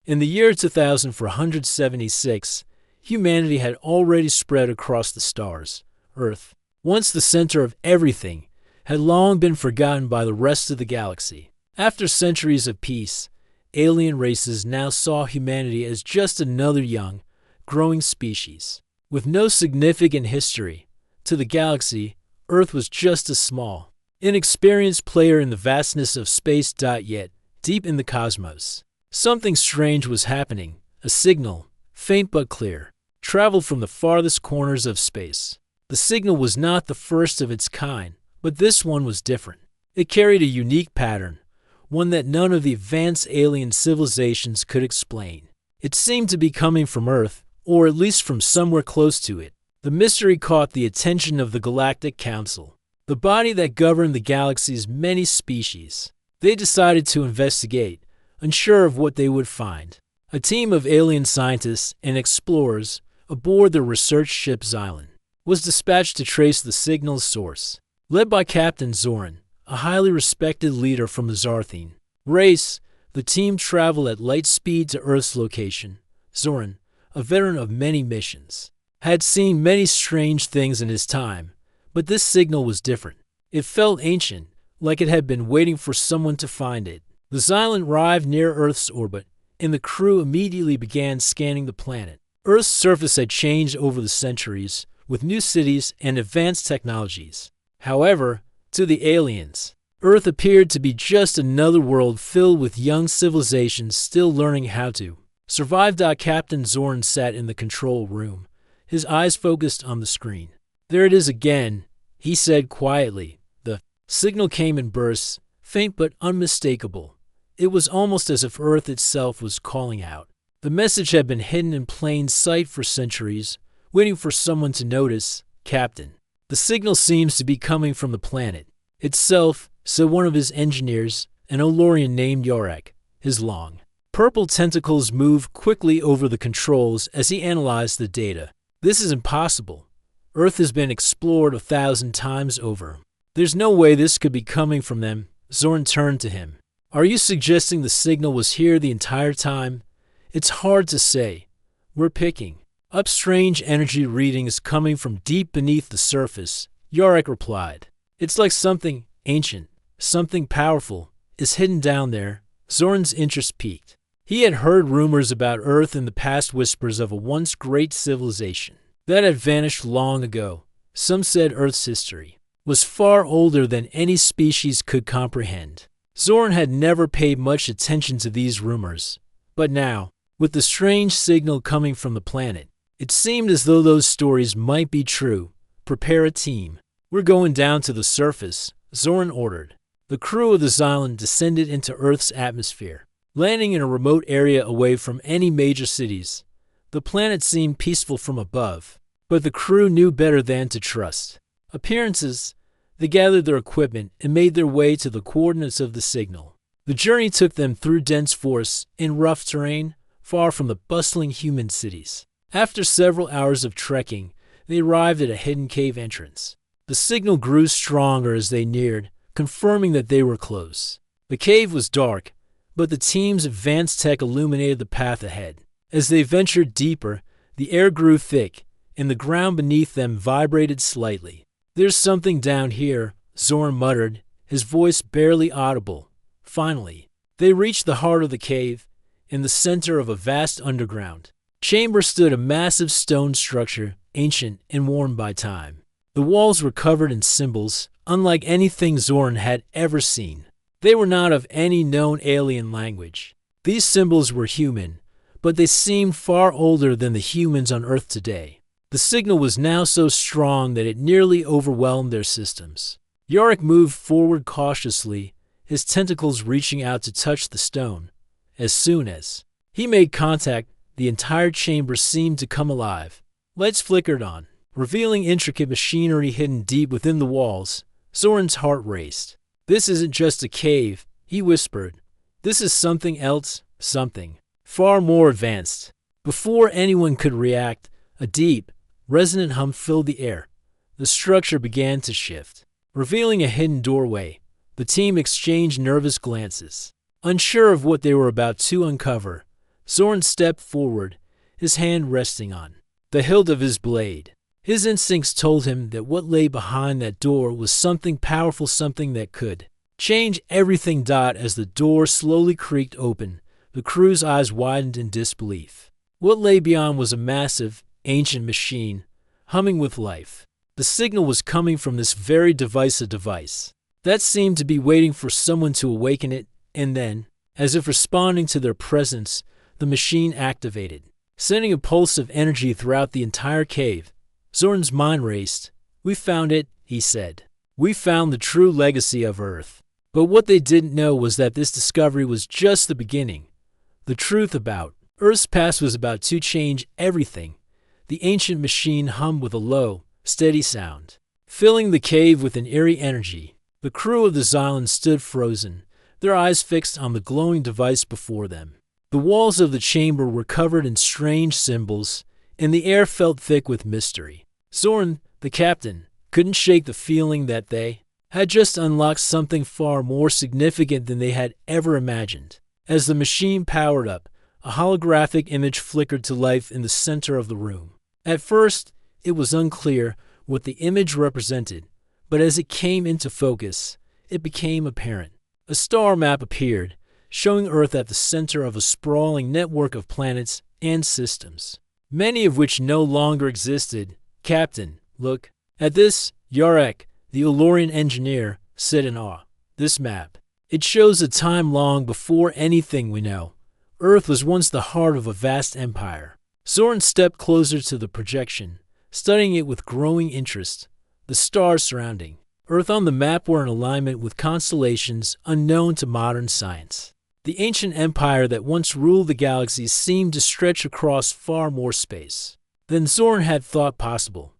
In the year 2476, humanity had already spread across the stars. Earth, once the center of everything, had long been forgotten by the rest of the galaxy. After centuries of peace, alien races now saw humanity as just another young, growing species. With no significant history, to the galaxy, Earth was just a small, inexperienced player in the vastness of space. Yet, deep in the cosmos, something strange was happening. A signal, faint but clear, traveled from the farthest corners of space. The signal was not the first of its kind, but this one was different. It carried a unique pattern, one that none of the advanced alien civilizations could explain. It seemed to be coming from Earth, or at least from somewhere close to it. The mystery caught the attention of the Galactic Council, the body that governed the galaxy's many species. They decided to investigate, unsure of what they would find. A team of alien scientists and explorers aboard the research ship Xylon was dispatched to trace the signal's source. Led by Captain Zoran, a highly respected leader from the Zarthene race, the team traveled at light speed to Earth's location. Zoran, a veteran of many missions, had seen many strange things in his time, but this signal was different. It felt ancient, like it had been waiting for someone to find it. The Xylon arrived near Earth's orbit, and the crew immediately began scanning the planet. Earth's surface had changed over the centuries, with new cities and advanced technologies. However, to the aliens, Earth appeared to be just another world filled with young civilizations still learning how to survive. Captain Zorn sat in the control room, his eyes focused on the screen. "There it is again," he said quietly. The signal came in bursts, faint but unmistakable. It was almost as if Earth itself was calling out. The message had been hidden in plain sight for centuries, waiting for someone to notice. "Captain, the signal seems to be coming from the planet itself," said one of his engineers, an Olorian named Yarek. His long, purple tentacles moved quickly over the controls as he analyzed the data. "This is impossible. Earth has been explored 1,000 times over. There's no way this could be coming from them." Zorn turned to him. "Are you suggesting the signal was here the entire time?" "It's hard to say. We're picking up strange energy readings coming from deep beneath the surface," Yarek replied. "It's like something ancient, something powerful, is hidden down there." Zorn's interest peaked. He had heard rumors about Earth in the past, whispers of a once great civilization that had vanished long ago. Some said Earth's history was far older than any species could comprehend. Zorn had never paid much attention to these rumors, but now, with the strange signal coming from the planet, it seemed as though those stories might be true. "Prepare a team. We're going down to the surface," Zorn ordered. The crew of the Xylon descended into Earth's atmosphere, landing in a remote area away from any major cities. The planet seemed peaceful from above, but the crew knew better than to trust appearances. They gathered their equipment and made their way to the coordinates of the signal. The journey took them through dense forests and rough terrain, far from the bustling human cities. After several hours of trekking, they arrived at a hidden cave entrance. The signal grew stronger as they neared, confirming that they were close. The cave was dark, but the team's advanced tech illuminated the path ahead. As they ventured deeper, the air grew thick, and the ground beneath them vibrated slightly. "There's something down here," Zorn muttered, his voice barely audible. Finally, they reached the heart of the cave. In the center of a vast underground chamber stood a massive stone structure, ancient and worn by time. The walls were covered in symbols, unlike anything Zorn had ever seen. They were not of any known alien language. These symbols were human, but they seemed far older than the humans on Earth today. The signal was now so strong that it nearly overwhelmed their systems. Yarek moved forward cautiously, his tentacles reaching out to touch the stone. As soon as he made contact, the entire chamber seemed to come alive. Lights flickered on, revealing intricate machinery hidden deep within the walls. Zoran's heart raced. "This isn't just a cave," he whispered. "This is something else, something far more advanced." Before anyone could react, a deep, resonant hum filled the air. The structure began to shift, revealing a hidden doorway. The team exchanged nervous glances, unsure of what they were about to uncover. Zoran stepped forward, his hand resting on the hilt of his blade. His instincts told him that what lay behind that door was something powerful, something that could change everything. As the door slowly creaked open, the crew's eyes widened in disbelief. What lay beyond was a massive, ancient machine, humming with life. The signal was coming from this very device, a device that seemed to be waiting for someone to awaken it, and then, as if responding to their presence, the machine activated, sending a pulse of energy throughout the entire cave. Zoran's mind raced. "We found it," he said. "We found the true legacy of Earth." But what they didn't know was that this discovery was just the beginning. The truth about Earth's past was about to change everything. The ancient machine hummed with a low, steady sound, filling the cave with an eerie energy. The crew of the Xylem stood frozen, their eyes fixed on the glowing device before them. The walls of the chamber were covered in strange symbols, and the air felt thick with mystery. Zoran, the captain, couldn't shake the feeling that they had just unlocked something far more significant than they had ever imagined. As the machine powered up, a holographic image flickered to life in the center of the room. At first, it was unclear what the image represented, but as it came into focus, it became apparent. A star map appeared, showing Earth at the center of a sprawling network of planets and systems, many of which no longer existed. "Captain, look at this," Yarek, the Elorian engineer, said in awe. "This map. It shows a time long before anything we know. Earth was once the heart of a vast empire." Zoran stepped closer to the projection, studying it with growing interest. The stars surrounding Earth on the map were in alignment with constellations unknown to modern science. The ancient empire that once ruled the galaxy seemed to stretch across far more space than Zoran had thought possible.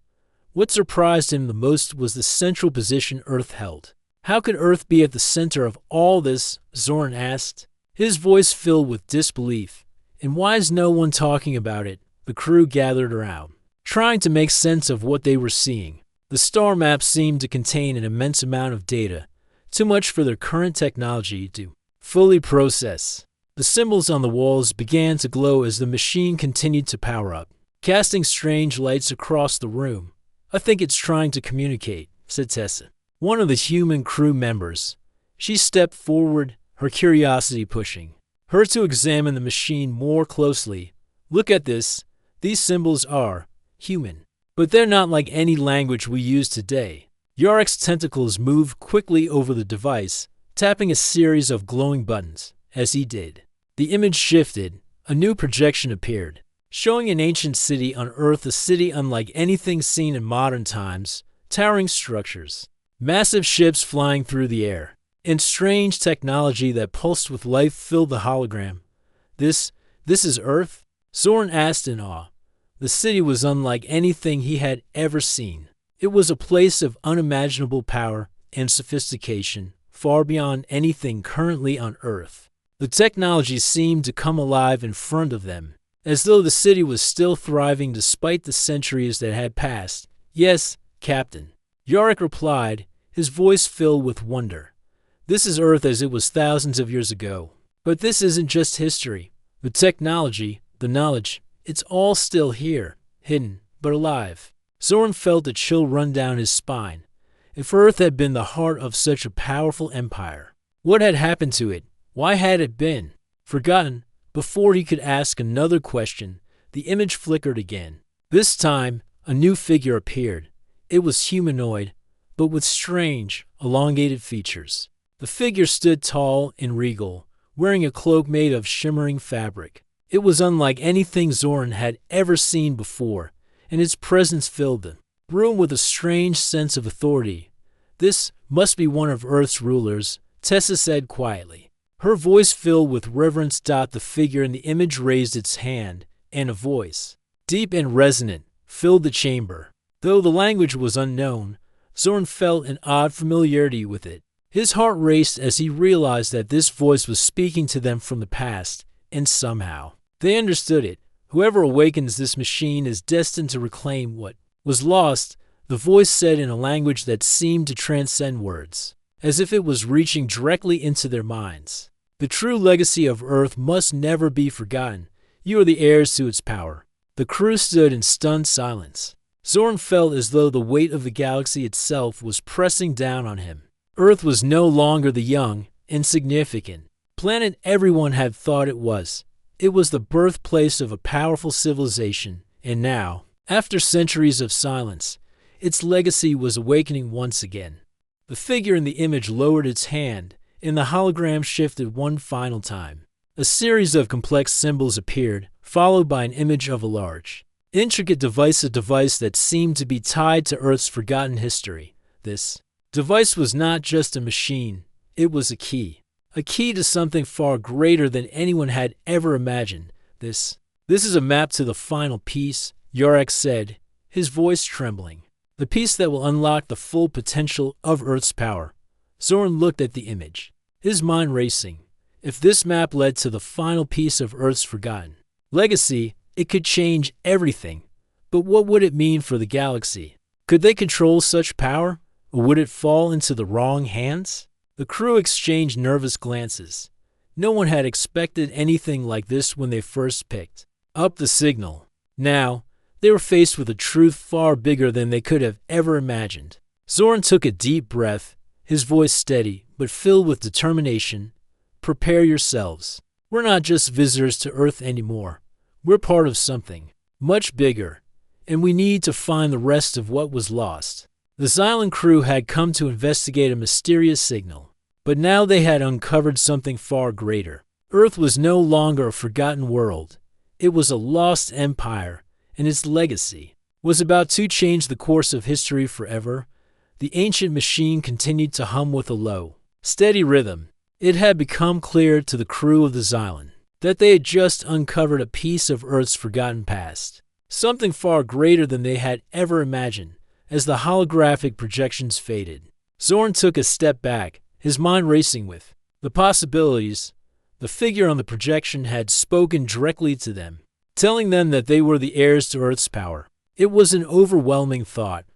What surprised him the most was the central position Earth held. "How could Earth be at the center of all this?" Zoran asked, his voice filled with disbelief. "And why is no one talking about it?" The crew gathered around, trying to make sense of what they were seeing. The star map seemed to contain an immense amount of data, too much for their current technology to fully process. The symbols on the walls began to glow as the machine continued to power up, casting strange lights across the room. "I think it's trying to communicate," said Tessa, one of the human crew members. She stepped forward, her curiosity pushing her to examine the machine more closely. "Look at this. These symbols are human, but they're not like any language we use today." Yarek's tentacles moved quickly over the device, tapping a series of glowing buttons. As he did, the image shifted. A new projection appeared, showing an ancient city on Earth, a city unlike anything seen in modern times. Towering structures, massive ships flying through the air, and strange technology that pulsed with life filled the hologram. This is Earth?" Zoran asked in awe. The city was unlike anything he had ever seen. It was a place of unimaginable power and sophistication, far beyond anything currently on Earth. The technology seemed to come alive in front of them, as though the city was still thriving despite the centuries that had passed. "Yes, Captain," Yarek replied, his voice filled with wonder. "This is Earth as it was thousands of years ago. But this isn't just history. The technology, the knowledge, it's all still here, hidden, but alive." Zoran felt a chill run down his spine. If Earth had been the heart of such a powerful empire, what had happened to it? Why had it been forgotten? Before he could ask another question, the image flickered again. This time, a new figure appeared. It was humanoid, but with strange, elongated features. The figure stood tall and regal, wearing a cloak made of shimmering fabric. It was unlike anything Zoran had ever seen before, and its presence filled the room with a strange sense of authority. "This must be one of Earth's rulers," Tessa said quietly, her voice filled with reverence. The figure in the image raised its hand, and a voice, deep and resonant, filled the chamber. Though the language was unknown, Zoran felt an odd familiarity with it. His heart raced as he realized that this voice was speaking to them from the past, and somehow they understood it. "Whoever awakens this machine is destined to reclaim what was lost," the voice said in a language that seemed to transcend words, as if it was reaching directly into their minds. "The true legacy of Earth must never be forgotten. You are the heirs to its power." The crew stood in stunned silence. Zoran felt as though the weight of the galaxy itself was pressing down on him. Earth was no longer the young, insignificant planet everyone had thought it was. It was the birthplace of a powerful civilization, and now, after centuries of silence, its legacy was awakening once again. The figure in the image lowered its hand, and the hologram shifted one final time. A series of complex symbols appeared, followed by an image of a large, intricate device, a device that seemed to be tied to Earth's forgotten history. This device was not just a machine, it was a key to something far greater than anyone had ever imagined. This is a map to the final piece, Orcs said, his voice trembling. The piece that will unlock the full potential of Earth's power. Zoran looked at the image, his mind racing. If this map led to the final piece of Earth's forgotten legacy, it could change everything. But what would it mean for the galaxy? Could they control such power, or would it fall into the wrong hands? The crew exchanged nervous glances. No one had expected anything like this when they first picked up the signal. Now, they were faced with a truth far bigger than they could have ever imagined. Zoran took a deep breath, his voice steady but filled with determination. "Prepare yourselves. We're not just visitors to Earth anymore. We're part of something much bigger, and we need to find the rest of what was lost." The Xylan crew had come to investigate a mysterious signal, but now they had uncovered something far greater. Earth was no longer a forgotten world. It was a lost empire, and its legacy was about to change the course of history forever. The ancient machine continued to hum with a low, steady rhythm. It had become clear to the crew of the Xylan that they had just uncovered a piece of Earth's forgotten past, something far greater than they had ever imagined. As the holographic projections faded, Zoran took a step back, his mind racing with the possibilities. The figure on the projection had spoken directly to them, telling them that they were the heirs to Earth's power. It was an overwhelming thought,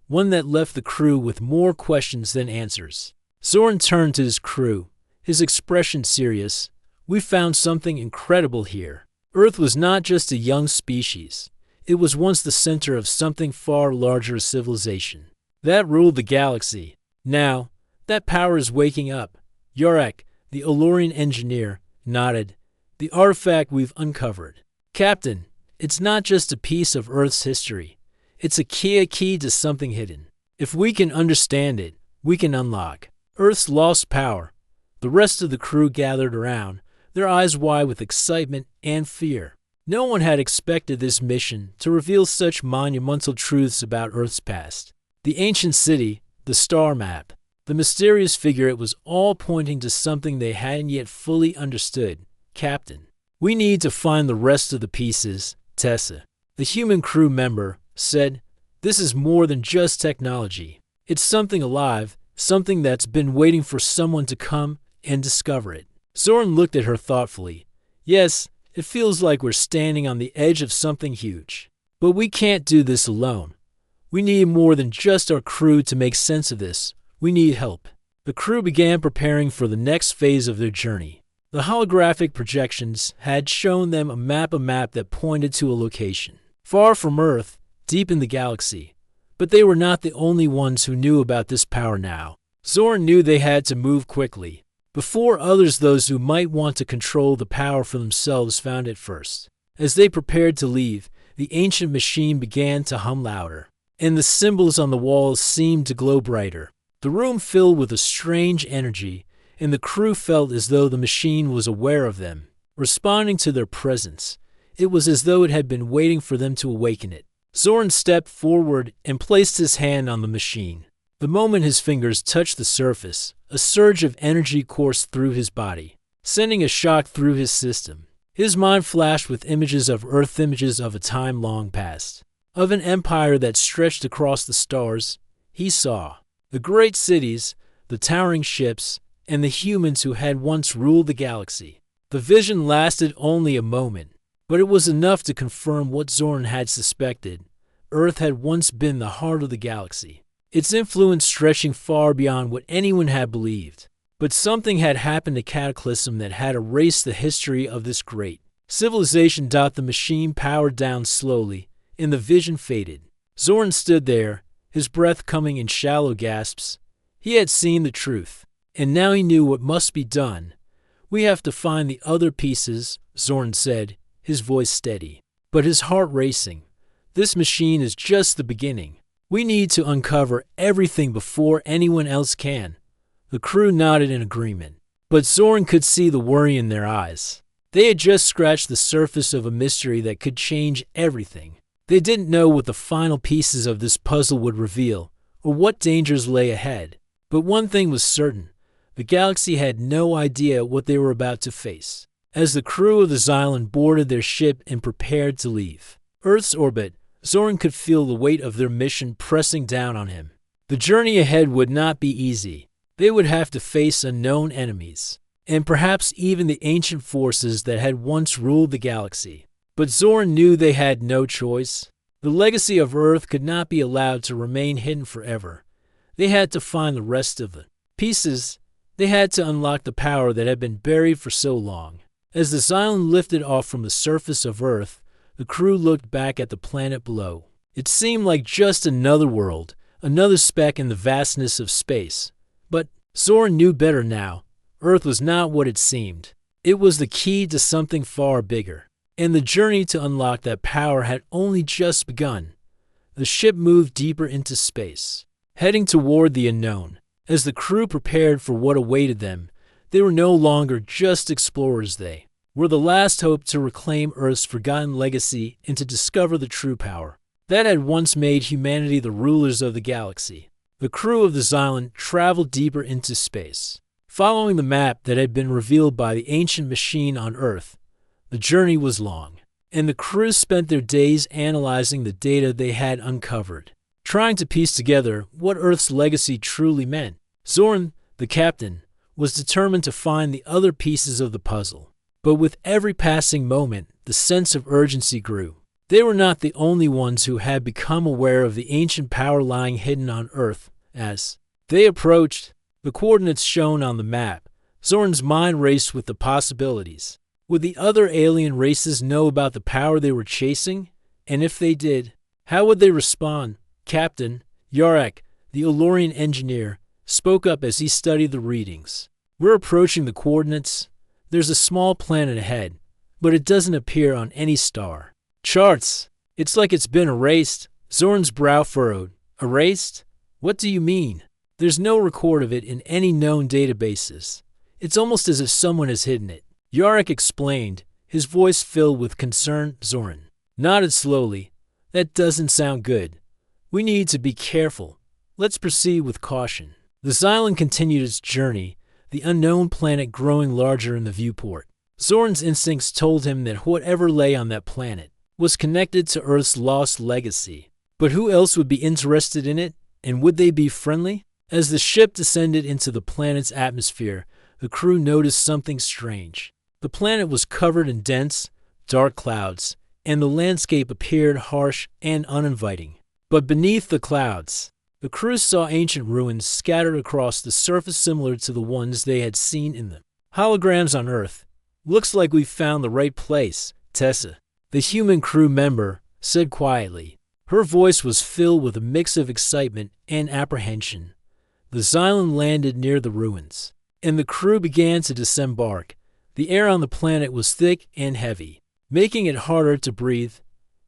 one that left the crew with more questions than answers. Zoran turned to his crew, his expression serious. "We found something incredible here. Earth was not just a young species. It was once the center of something far larger, a civilization that ruled the galaxy. Now, that power is waking up." Orc, the Elorian engineer, nodded. "The artifact we've uncovered, Captain, it's not just a piece of Earth's history. It's a key to something hidden. If we can understand it, we can unlock Earth's lost power." The rest of the crew gathered around, their eyes wide with excitement and fear. No one had expected this mission to reveal such monumental truths about Earth's past. The ancient city, the star map, the mysterious figure, it was all pointing to something they hadn't yet fully understood. "Captain, we need to find the rest of the pieces," Tessa, the human crew member, said. "This is more than just technology. It's something alive, something that's been waiting for someone to come and discover it." Zoran looked at her thoughtfully. "Yes, it feels like we're standing on the edge of something huge. But we can't do this alone. We need more than just our crew to make sense of this. We need help." The crew began preparing for the next phase of their journey. The holographic projections had shown them a map that pointed to a location far from Earth, deep in the galaxy. But they were not the only ones who knew about this power now. Zoran knew they had to move quickly, before those who might want to control the power for themselves found it first. As they prepared to leave, the ancient machine began to hum louder, and the symbols on the walls seemed to glow brighter. The room filled with a strange energy, and the crew felt as though the machine was aware of them, responding to their presence. It was as though it had been waiting for them to awaken it. Zoran stepped forward and placed his hand on the machine. The moment his fingers touched the surface, a surge of energy coursed through his body, sending a shock through his system. His mind flashed with images of Earth, images of a time long past, of an empire that stretched across the stars. He saw the great cities, the towering ships, and the humans who had once ruled the galaxy. The vision lasted only a moment, but it was enough to confirm what Zoran had suspected. Earth had once been the heart of the galaxy, its influence stretching far beyond what anyone had believed. But something had happened, a cataclysm that had erased the history of this great Civilization. The machine powered down slowly, and the vision faded. Zoran stood there, his breath coming in shallow gasps. He had seen the truth, and now he knew what must be done. We have to find the other pieces, Zoran said, his voice steady, but his heart racing. This machine is just the beginning. We need to uncover everything before anyone else can. The crew nodded in agreement, but Zoran could see the worry in their eyes. They had just scratched the surface of a mystery that could change everything. They didn't know what the final pieces of this puzzle would reveal, or what dangers lay ahead. But one thing was certain. The galaxy had no idea what they were about to face. As the crew of the Xylon boarded their ship and prepared to leave Earth's orbit, Zoran could feel the weight of their mission pressing down on him. The journey ahead would not be easy. They would have to face unknown enemies, and perhaps even the ancient forces that had once ruled the galaxy. But Zoran knew they had no choice. The legacy of Earth could not be allowed to remain hidden forever. They had to find the rest of the pieces. They had to unlock the power that had been buried for so long. As the Xylon lifted off from the surface of Earth, the crew looked back at the planet below. It seemed like just another world, another speck in the vastness of space. But Zoran knew better now. Earth was not what it seemed. It was the key to something far bigger. And the journey to unlock that power had only just begun. The ship moved deeper into space, heading toward the unknown. As the crew prepared for what awaited them, they were no longer just explorers. They were the last hope to reclaim Earth's forgotten legacy and to discover the true power that had once made humanity the rulers of the galaxy. The crew of the Xylon traveled deeper into space, following the map that had been revealed by the ancient machine on Earth. The journey was long, and the crew spent their days analyzing the data they had uncovered, trying to piece together what Earth's legacy truly meant. Zoran, the captain, was determined to find the other pieces of the puzzle. But with every passing moment, the sense of urgency grew. They were not the only ones who had become aware of the ancient power lying hidden on Earth. As they approached the coordinates shown on the map, Zoran's mind raced with the possibilities. Would the other alien races know about the power they were chasing? And if they did, how would they respond? Captain Yarek, the Elorian engineer, spoke up as he studied the readings. We're approaching the coordinates. There's a small planet ahead, but it doesn't appear on any star charts. It's like it's been erased. Zoran's brow furrowed. Erased? What do you mean? There's no record of it in any known databases. It's almost as if someone has hidden it. Yarek explained, his voice filled with concern. Zoran nodded slowly. That doesn't sound good. We need to be careful. Let's proceed with caution. The Xylon continued its journey, the unknown planet growing larger in the viewport. Zoran's instincts told him that whatever lay on that planet was connected to Earth's lost legacy. But who else would be interested in it, and would they be friendly? As the ship descended into the planet's atmosphere, the crew noticed something strange. The planet was covered in dense, dark clouds, and the landscape appeared harsh and uninviting. But beneath the clouds, the crew saw ancient ruins scattered across the surface similar to the ones they had seen in the holograms on Earth. Looks like we've found the right place, Tessa, the human crew member said quietly. Her voice was filled with a mix of excitement and apprehension. The Xylon landed near the ruins, and the crew began to disembark. The air on the planet was thick and heavy, making it harder to breathe.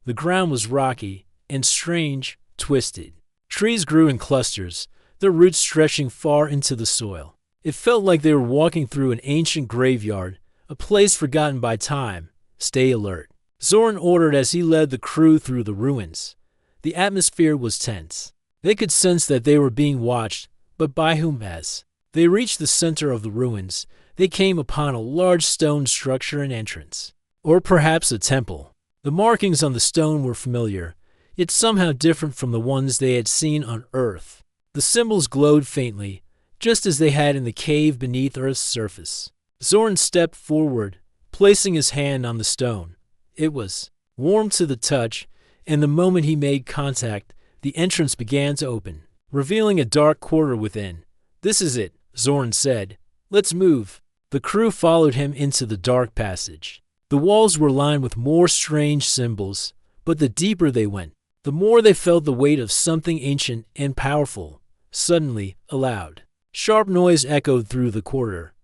The ground was rocky and strange, twisted. Trees grew in clusters, their roots stretching far into the soil. It felt like they were walking through an ancient graveyard, a place forgotten by time. Stay alert, Zoran ordered as he led the crew through the ruins. The atmosphere was tense. They could sense that they were being watched, but by whom? As they reached the center of the ruins, they came upon a large stone structure and entrance, or perhaps a temple. The markings on the stone were familiar, yet somehow different from the ones they had seen on Earth. The symbols glowed faintly, just as they had in the cave beneath Earth's surface. Zoran stepped forward, placing his hand on the stone. It was warm to the touch, and the moment he made contact, the entrance began to open, revealing a dark corridor within. This is it, Zoran said. Let's move. The crew followed him into the dark passage. The walls were lined with more strange symbols, but the deeper they went, the more they felt the weight of something ancient and powerful. Suddenly, a loud, sharp noise echoed through the corridor.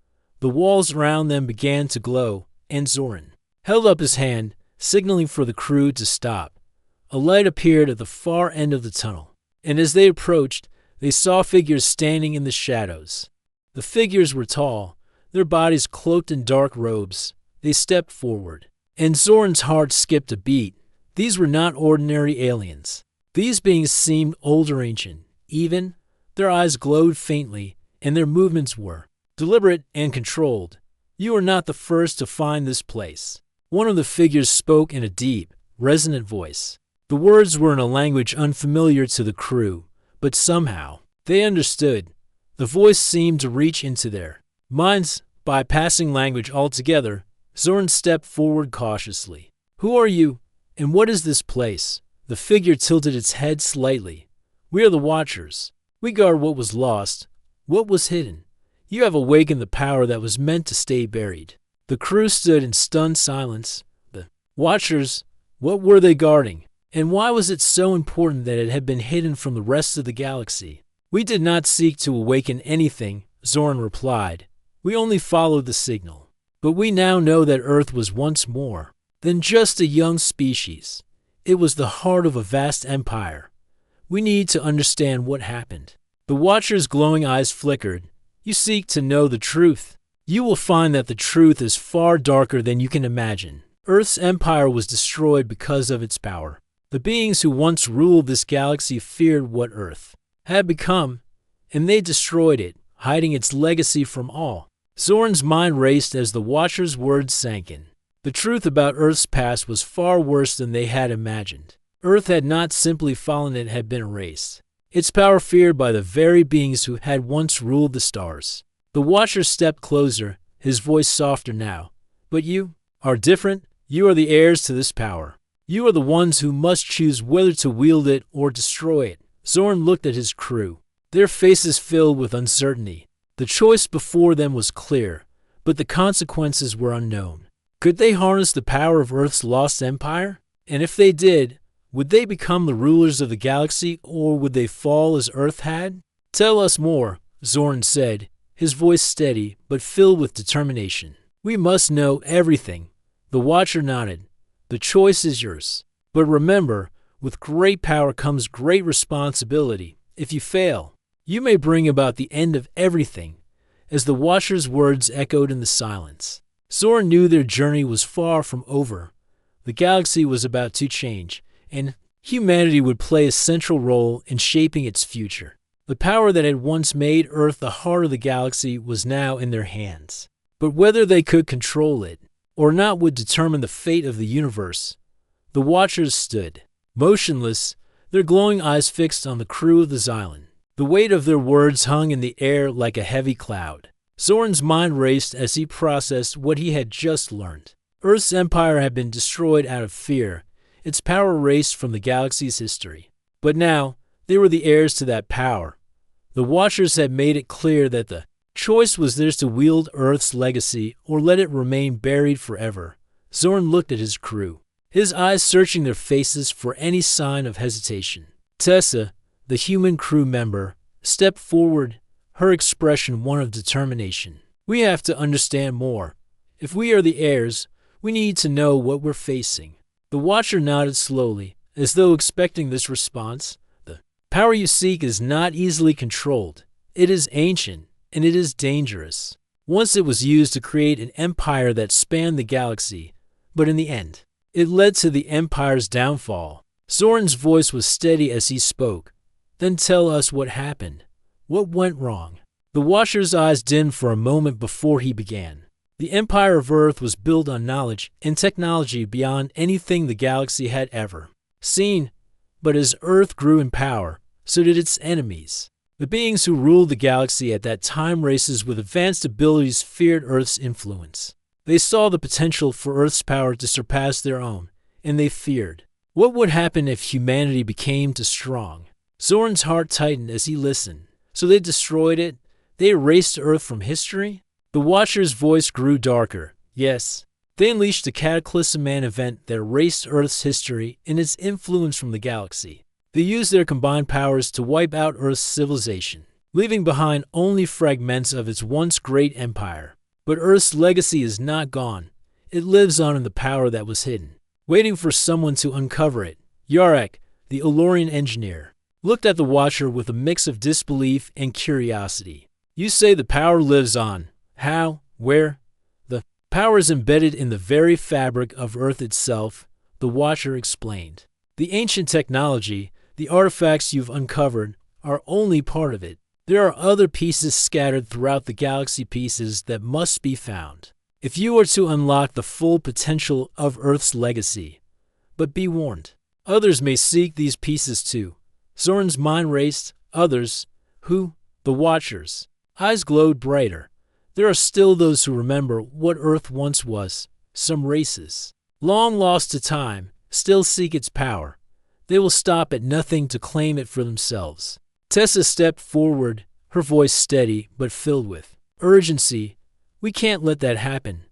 The walls around them began to glow, and Zoran held up his hand, signaling for the crew to stop. A light appeared at the far end of the tunnel, and as they approached, they saw figures standing in the shadows. The figures were tall, their bodies cloaked in dark robes. They stepped forward, and Zoran's heart skipped a beat. These were not ordinary aliens. These beings seemed old or ancient. Even, their eyes glowed faintly, and their movements were deliberate and controlled. "You are not the first to find this place." One of the figures spoke in a deep, resonant voice. The words were in a language unfamiliar to the crew, but somehow they understood. The voice seemed to reach into their minds, bypassing language altogether. Zoran stepped forward cautiously. "Who are you, and what is this place?" The figure tilted its head slightly. "We are the Watchers. We guard what was lost, what was hidden. You have awakened the power that was meant to stay buried." The crew stood in stunned silence. The Watchers, what were they guarding? And why was it so important that it had been hidden from the rest of the galaxy? "We did not seek to awaken anything," Zoran replied. "We only followed the signal. But we now know that Earth was once more than just a young species. It was the heart of a vast empire. We need to understand what happened." The Watcher's glowing eyes flickered. "You seek to know the truth. You will find that the truth is far darker than you can imagine. Earth's empire was destroyed because of its power. The beings who once ruled this galaxy feared what Earth had become, and they destroyed it, hiding its legacy from all." Zoran's mind raced as the Watcher's words sank in. The truth about Earth's past was far worse than they had imagined. Earth had not simply fallen, it had been erased. Its power feared by the very beings who had once ruled the stars. The Watcher stepped closer, his voice softer now. "But you are different. You are the heirs to this power. You are the ones who must choose whether to wield it or destroy it." Zoran looked at his crew, their faces filled with uncertainty. The choice before them was clear, but the consequences were unknown. Could they harness the power of Earth's lost empire? And if they did, would they become the rulers of the galaxy, or would they fall as Earth had? "Tell us more," Zoran said, his voice steady but filled with determination. "We must know everything." The Watcher nodded. "The choice is yours. But remember, with great power comes great responsibility. If you fail, you may bring about the end of everything." As the Watcher's words echoed in the silence, Zoran knew their journey was far from over. The galaxy was about to change, and humanity would play a central role in shaping its future. The power that had once made Earth the heart of the galaxy was now in their hands. But whether they could control it or not would determine the fate of the universe. The Watchers stood, motionless, their glowing eyes fixed on the crew of the Xylan. The weight of their words hung in the air like a heavy cloud. Zoran's mind raced as he processed what he had just learned. Earth's empire had been destroyed out of fear, its power erased from the galaxy's history. But now, they were the heirs to that power. The Watchers had made it clear that the choice was theirs to wield Earth's legacy or let it remain buried forever. Zoran looked at his crew, his eyes searching their faces for any sign of hesitation. Tessa, the human crew member, stepped forward, her expression one of determination. "We have to understand more. If we are the heirs, we need to know what we're facing." The Watcher nodded slowly, as though expecting this response. "The power you seek is not easily controlled. It is ancient, and it is dangerous. Once it was used to create an empire that spanned the galaxy, but in the end, it led to the empire's downfall." Zoran's voice was steady as he spoke. "Then tell us what happened. What went wrong?" The Watcher's eyes dimmed for a moment before he began. "The Empire of Earth was built on knowledge and technology beyond anything the galaxy had ever seen. But as Earth grew in power, so did its enemies. The beings who ruled the galaxy at that time, races with advanced abilities, feared Earth's influence. They saw the potential for Earth's power to surpass their own, and they feared what would happen if humanity became too strong." Zoran's heart tightened as he listened. "So they destroyed it? They erased Earth from history?" The Watcher's voice grew darker. "Yes, They unleashed a cataclysm-man event that erased Earth's history and its influence from the galaxy. They used their combined powers to wipe out Earth's civilization, leaving behind only fragments of its once great empire. But Earth's legacy is not gone. It lives on in the power that was hidden, waiting for someone to uncover it. Yarek, the Elorian engineer, looked at the Watcher with a mix of disbelief and curiosity. You say the power lives on. How? Where? The power is embedded in the very fabric of Earth itself, the Watcher explained. The ancient technology, the artifacts you've uncovered, are only part of it. There are other pieces scattered throughout the galaxy, pieces that must be found if you are to unlock the full potential of Earth's legacy. But be warned, others may seek these pieces too. Zoran's mind raced. Others? Who? The Watchers. Eyes glowed brighter. There are still those who remember what Earth once was. Some races, long lost to time, still seek its power. They will stop at nothing to claim it for themselves. Tessa stepped forward, her voice steady but filled with urgency. We can't let that happen.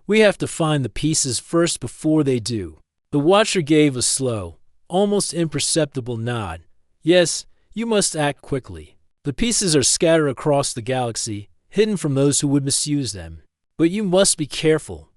We have to find the pieces first before they do. The Watcher gave a slow, almost imperceptible nod. Yes, you must act quickly. The pieces are scattered across the galaxy, hidden from those who would misuse them. But you must be careful.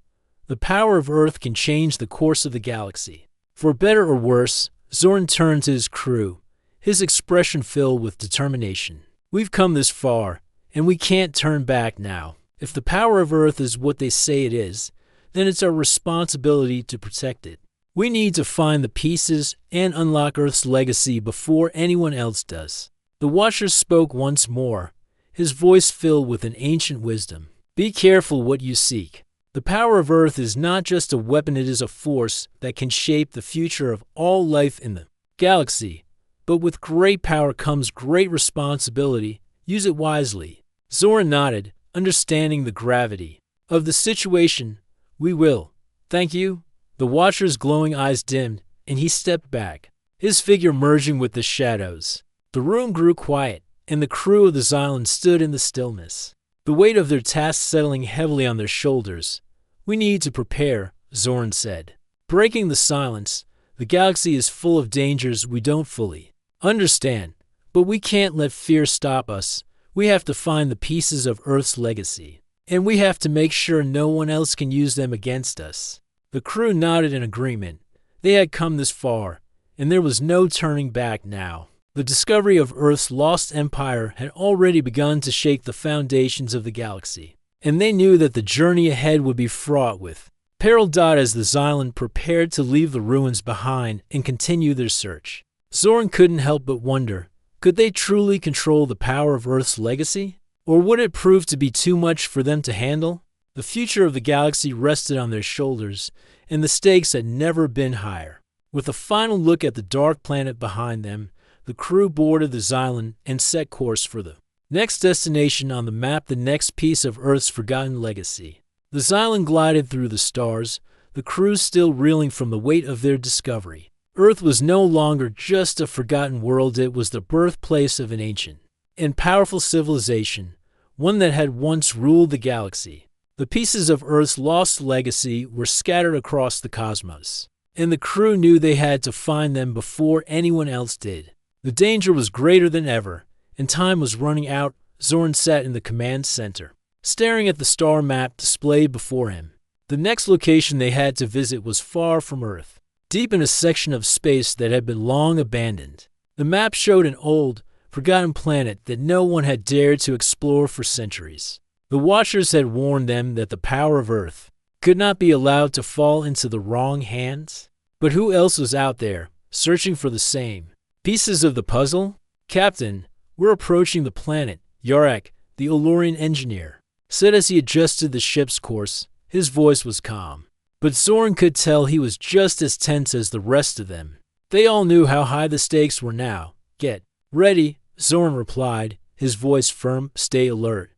The power of Earth can change the course of the galaxy. For better or worse, Zoran turned to his crew, his expression filled with determination. We've come this far, and we can't turn back now. If the power of Earth is what they say it is, then it's our responsibility to protect it. We need to find the pieces and unlock Earth's legacy before anyone else does. The Watcher spoke once more, his voice filled with an ancient wisdom. Be careful what you seek. The power of Earth is not just a weapon, it is a force that can shape the future of all life in the galaxy. But with great power comes great responsibility. Use it wisely. Zoran nodded, understanding the gravity of the situation. We will. Thank you. The Watcher's glowing eyes dimmed, and he stepped back, his figure merging with the shadows. The room grew quiet, and the crew of the Xylon stood in the stillness, the weight of their task settling heavily on their shoulders. We need to prepare, Zoran said, breaking the silence. The galaxy is full of dangers we don't fully understand, but we can't let fear stop us. We have to find the pieces of Earth's legacy, and we have to make sure no one else can use them against us. The crew nodded in agreement. They had come this far, and there was no turning back now. The discovery of Earth's lost empire had already begun to shake the foundations of the galaxy, and they knew that the journey ahead would be fraught with peril. As the Xylon prepared to leave the ruins behind and continue their search, Zoran couldn't help but wonder, could they truly control the power of Earth's legacy? Or would it prove to be too much for them to handle? The future of the galaxy rested on their shoulders, and the stakes had never been higher. With a final look at the dark planet behind them, the crew boarded the Xylon and set course for the next destination on the map, the next piece of Earth's forgotten legacy. The Xylon glided through the stars, the crew still reeling from the weight of their discovery. Earth was no longer just a forgotten world, it was the birthplace of an ancient and powerful civilization, one that had once ruled the galaxy. The pieces of Earth's lost legacy were scattered across the cosmos, and the crew knew they had to find them before anyone else did. The danger was greater than ever, and time was running out. Zoran sat in the command center, staring at the star map displayed before him. The next location they had to visit was far from Earth, deep in a section of space that had been long abandoned. The map showed an old, forgotten planet that no one had dared to explore for centuries. The Watchers had warned them that the power of Earth could not be allowed to fall into the wrong hands. But who else was out there, searching for the same pieces of the puzzle? Captain, we're approaching the planet, Yarek, the Elorian engineer, said as he adjusted the ship's course. His voice was calm, but Zoran could tell he was just as tense as the rest of them. They all knew how high the stakes were now. Get ready, Zoran replied, his voice firm. Stay alert.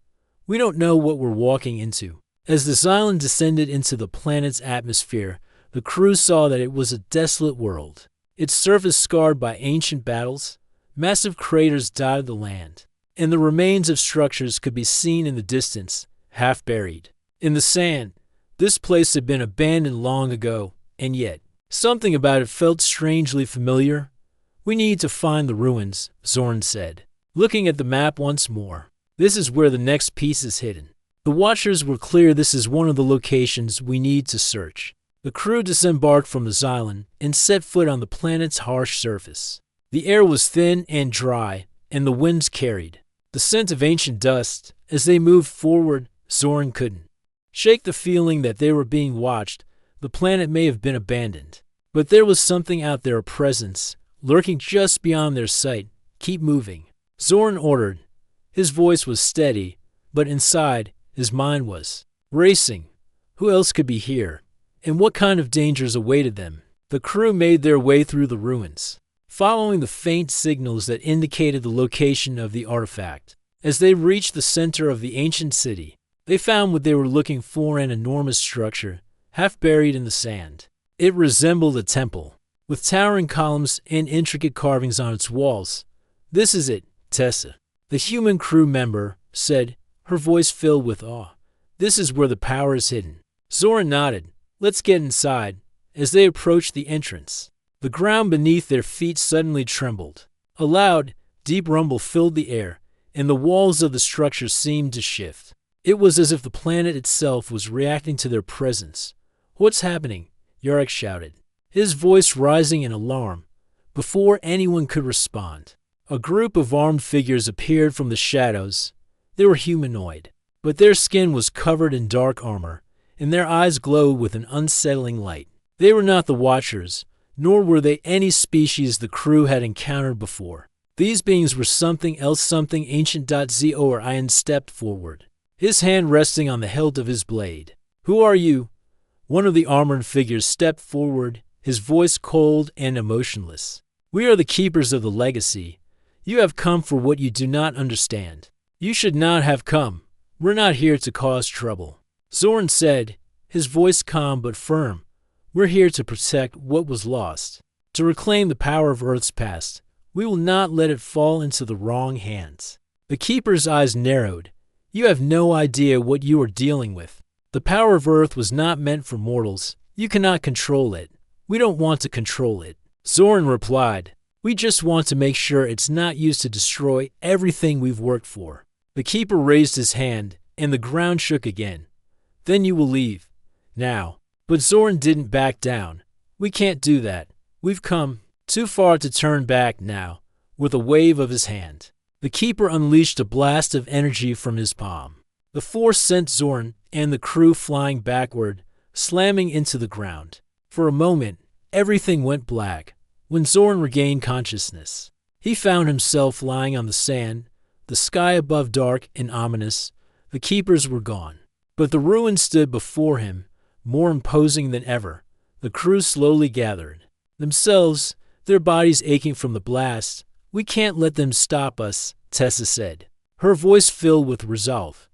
We don't know what we're walking into. As the Xylon descended into the planet's atmosphere, the crew saw that it was a desolate world, its surface scarred by ancient battles. Massive craters dotted the land, and the remains of structures could be seen in the distance, half buried in the sand. This place had been abandoned long ago, and yet, something about it felt strangely familiar. We need to find the ruins, Zoran said, looking at the map once more. This is where the next piece is hidden. The watchers were clear this is one of the locations we need to search. The crew disembarked from the Xylon and set foot on the planet's harsh surface. The air was thin and dry, and the winds carried the scent of ancient dust. As they moved forward, Zoran couldn't shake the feeling that they were being watched. The planet may have been abandoned, but there was something out there, a presence, lurking just beyond their sight. Keep moving, Zoran ordered. His voice was steady, but inside, his mind was racing. Who else could be here? And what kind of dangers awaited them? The crew made their way through the ruins, following the faint signals that indicated the location of the artifact. As they reached the center of the ancient city, they found what they were looking for: an enormous structure, half buried in the sand. It resembled a temple, with towering columns and intricate carvings on its walls. "This is it," Tessa, the human crew member, said, her voice filled with awe. "This is where the power is hidden." Zoran nodded. "Let's get inside." As they approached the entrance, the ground beneath their feet suddenly trembled. A loud, deep rumble filled the air, and the walls of the structure seemed to shift. It was as if the planet itself was reacting to their presence. "What's happening?" Yarek shouted, his voice rising in alarm. Before anyone could respond, a group of armed figures appeared from the shadows. They were humanoid, but their skin was covered in dark armor, and their eyes glowed with an unsettling light. They were not the Watchers, nor were they any species the crew had encountered before. These beings were something else, something ancient. Zoran stepped forward, his hand resting on the hilt of his blade. "Who are you?" One of the armored figures stepped forward, his voice cold and emotionless. "We are the keepers of the legacy. You have come for what you do not understand. You should not have come. We're not here to cause trouble," Zoran said, his voice calm but firm. "We're here to protect what was lost, to reclaim the power of Earth's past. We will not let it fall into the wrong hands." The keeper's eyes narrowed. "You have no idea what you are dealing with. The power of Earth was not meant for mortals. You cannot control it. We don't want to control it," Zoran replied. "We just want to make sure it's not used to destroy everything we've worked for." The keeper raised his hand, and the ground shook again. "Then you will leave. Now." But Zoran didn't back down. "We can't do that. We've come too far to turn back now." With a wave of his hand, the keeper unleashed a blast of energy from his palm. The force sent Zoran and the crew flying backward, slamming into the ground. For a moment, everything went black. When Zoran regained consciousness, he found himself lying on the sand, the sky above dark and ominous. The keepers were gone, but the ruins stood before him, more imposing than ever. The crew slowly gathered themselves, their bodies aching from the blast. "We can't let them stop us," Tessa said, her voice filled with resolve.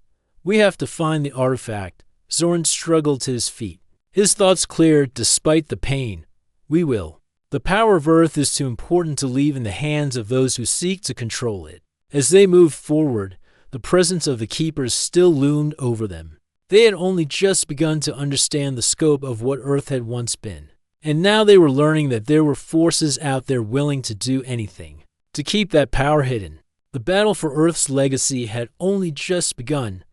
"We have to find the artifact." Zoran struggled to his feet, his thoughts clear despite the pain. "We will. The power of Earth is too important to leave in the hands of those who seek to control it." As they moved forward, the presence of the keepers still loomed over them. They had only just begun to understand the scope of what Earth had once been, and now they were learning that there were forces out there willing to do anything to keep that power hidden. The battle for Earth's legacy had only just begun.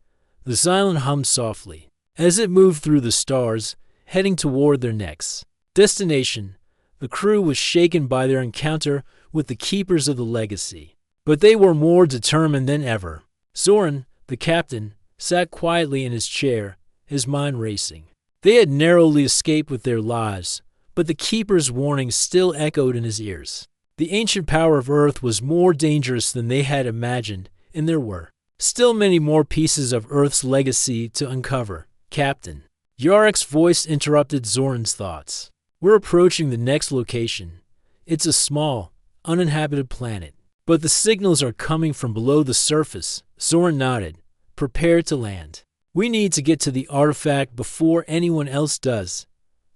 The Xylon hummed softly as it moved through the stars, heading toward their next destination. The crew was shaken by their encounter with the keepers of the legacy, but they were more determined than ever. Zoran, the captain, sat quietly in his chair, his mind racing. They had narrowly escaped with their lives, but the keeper's warning still echoed in his ears. The ancient power of Earth was more dangerous than they had imagined, and there were still many more pieces of Earth's legacy to uncover. "Captain," Yarek's voice interrupted Zoran's thoughts. "We're approaching the next location. It's a small, uninhabited planet, but the signals are coming from below the surface." Zoran nodded. "Prepare to land. We need to get to the artifact before anyone else does."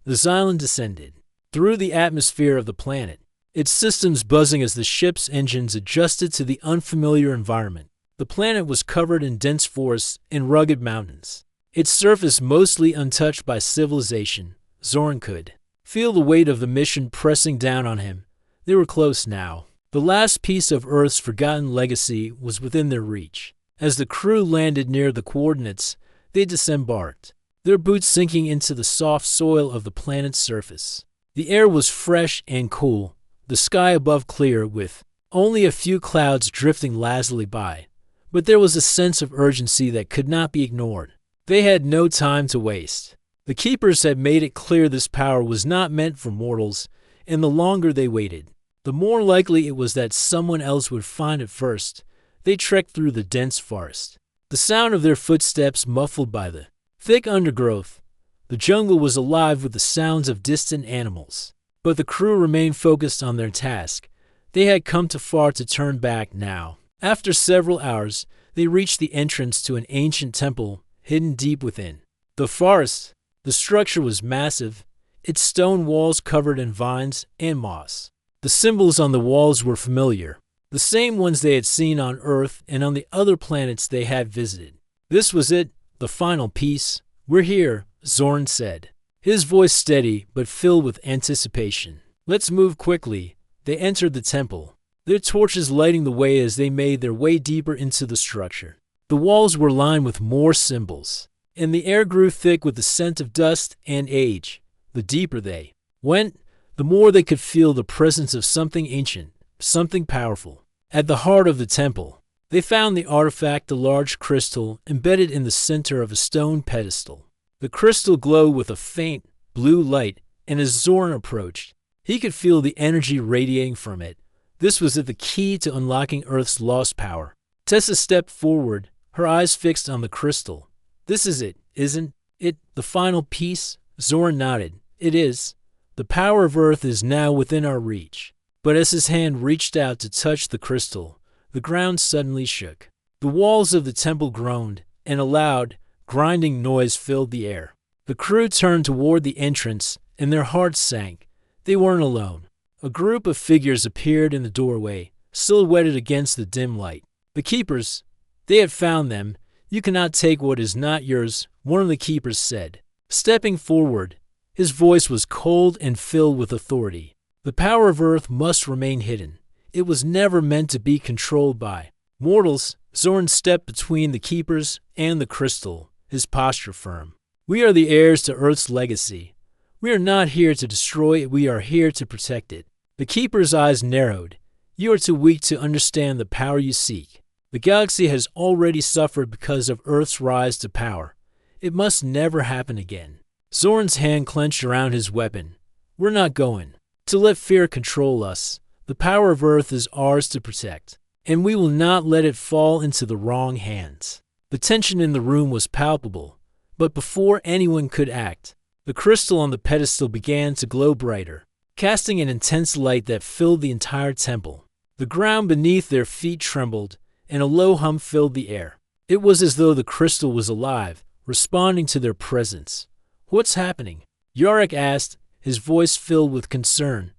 The Xylon descended through the atmosphere of the planet, its systems buzzing as the ship's engines adjusted to the unfamiliar environment. The planet was covered in dense forests and rugged mountains. its surface mostly untouched by civilization. Zoran could feel the weight of the mission pressing down on him. They were close now. The last piece of Earth's forgotten legacy was within their reach. As the crew landed near the coordinates, they disembarked, their boots sinking into the soft soil of the planet's surface. The air was fresh and cool, the sky above clear with only a few clouds drifting lazily by. But there was a sense of urgency that could not be ignored. They had no time to waste. The Keepers had made it clear this power was not meant for mortals, and the longer they waited, the more likely it was that someone else would find it first. They trekked through the dense forest, the sound of their footsteps muffled by the thick undergrowth. The jungle was alive with the sounds of distant animals. But the crew remained focused on their task. They had come too far to turn back now. After several hours, they reached the entrance to an ancient temple hidden deep within the forest. The structure was massive, its stone walls covered in vines and moss. The symbols on the walls were familiar, the same ones they had seen on Earth and on the other planets they had visited. This was it, the final piece. "We're here," Zoran said, his voice steady but filled with anticipation. "Let's move quickly." They entered the temple, their torches lighting the way as they made their way deeper into the structure. The walls were lined with more symbols, and the air grew thick with the scent of dust and age. The deeper they went, the more they could feel the presence of something ancient, something powerful. At the heart of the temple, they found the artifact, a large crystal embedded in the center of a stone pedestal. The crystal glowed with a faint, blue light, and as Zoran approached, he could feel the energy radiating from it. This was the key to unlocking Earth's lost power. Tessa stepped forward, her eyes fixed on the crystal. "This is it, isn't it? The final piece?" Zoran nodded. "It is. The power of Earth is now within our reach." But as his hand reached out to touch the crystal, the ground suddenly shook. The walls of the temple groaned, and a loud, grinding noise filled the air. The crew turned toward the entrance, and their hearts sank. They weren't alone. A group of figures appeared in the doorway, silhouetted against the dim light. The Keepers. They had found them. "You cannot take what is not yours," one of the Keepers said. Stepping forward, his voice was cold and filled with authority. The power of Earth must remain hidden. It was never meant to be controlled by mortals. Zoran stepped between the Keepers and the crystal, his posture firm. "We are the heirs to Earth's legacy. We are not here to destroy it, we are here to protect it." The Keeper's eyes narrowed. "You are too weak to understand the power you seek. The galaxy has already suffered because of Earth's rise to power. It must never happen again." Zoran's hand clenched around his weapon. "We're not going to let fear control us. The power of Earth is ours to protect, and we will not let it fall into the wrong hands." The tension in the room was palpable, but before anyone could act, the crystal on the pedestal began to glow brighter, casting an intense light that filled the entire temple. The ground beneath their feet trembled, and a low hum filled the air. It was as though the crystal was alive, responding to their presence. "What's happening?" Yorick asked, his voice filled with concern.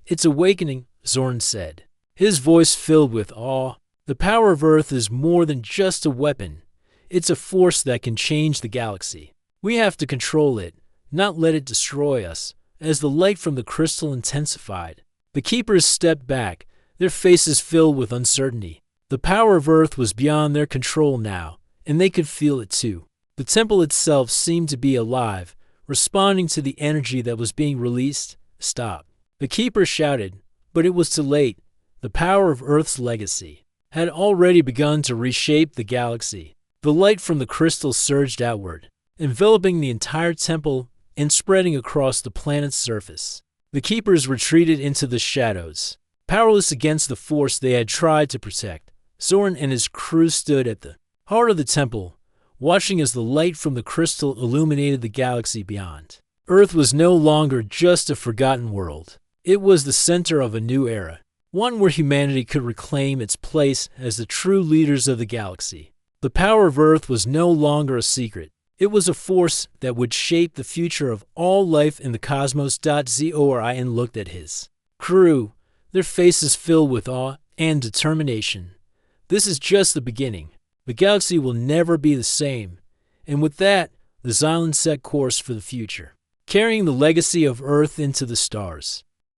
"It's awakening," Zoran said, his voice filled with awe. "The power of Earth is more than just a weapon. It's a force that can change the galaxy. We have to control it, not let it destroy us." As the light from the crystal intensified, the Keepers stepped back, their faces filled with uncertainty. The power of Earth was beyond their control now, and they could feel it too. The temple itself seemed to be alive, responding to the energy that was being released. "Stop!" The Keeper shouted, but it was too late. The power of Earth's legacy had already begun to reshape the galaxy. The light from the crystal surged outward, enveloping the entire temple and spreading across the planet's surface. The Keepers retreated into the shadows, powerless against the force they had tried to protect. Zoran and his crew stood at the heart of the temple, watching as the light from the crystal illuminated the galaxy beyond. Earth was no longer just a forgotten world. It was the center of a new era, one where humanity could reclaim its place as the true leaders of the galaxy. The power of Earth was no longer a secret. It was a force that would shape the future of all life in the cosmos. Zoran looked at his crew, their faces filled with awe and determination. "This is just the beginning. The galaxy will never be the same." And with that, the Xylem set course for the future, carrying the legacy of Earth into the stars.